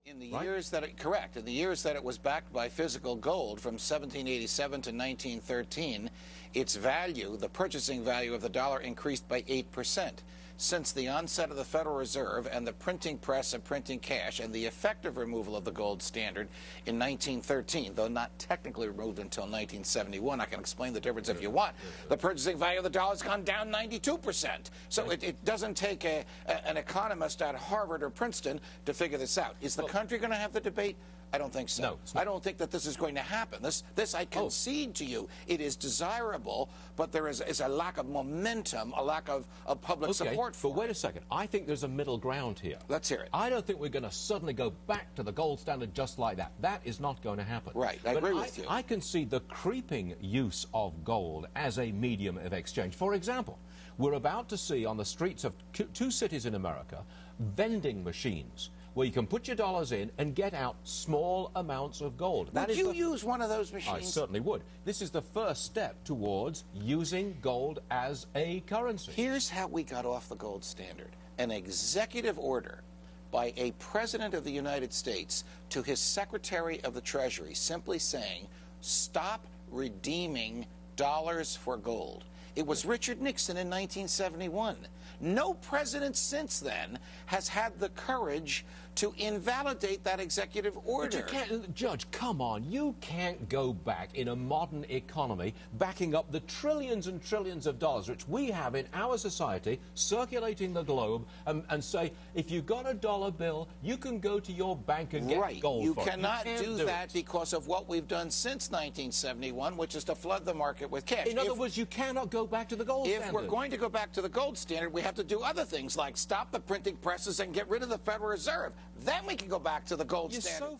In the right? years that correct, in the years that it was backed by physical gold from 1787 to 1913, its value, the purchasing value of the dollar, increased by 8%. Since the onset of the Federal Reserve and the printing press of printing cash and the effective removal of the gold standard in 1913, though not technically removed until 1971, I can explain the difference if you want, the purchasing value of the dollar has gone down 92%. So it doesn't take an economist at Harvard or Princeton to figure this out. Is the country going to have the debate? I don't think so. No, I don't think that this is going to happen. This I concede to you. It is desirable, but there is a lack of momentum, a lack of public support for it. But wait a second. I think there's a middle ground here. Let's hear it. I don't think we're going to suddenly go back to the gold standard just like that. That is not going to happen. Right. I agree with you. I can see the creeping use of gold as a medium of exchange. For example, we're about to see on the streets of two cities in America vending machines where you can put your dollars in and get out small amounts of gold. Would you use one of those machines? I certainly would. This is the first step towards using gold as a currency. Here's how we got off the gold standard. An executive order by a president of the United States to his Secretary of the Treasury simply saying, stop redeeming dollars for gold. It was Richard Nixon in 1971. No president since then has had the courage to invalidate that executive order. But you can't, Judge, come on. You can't go back in a modern economy backing up the trillions and trillions of dollars which we have in our society circulating the globe and say, if you've got a dollar bill, you can go to your bank and get gold for it. You cannot do that because of what we've done since 1971, which is to flood the market with cash. In other words, you cannot go back to the gold standard. If we're going to go back to the gold standard, we have to do other things like stop the printing presses and get rid of the Federal Reserve. Then we can go back to the gold standard.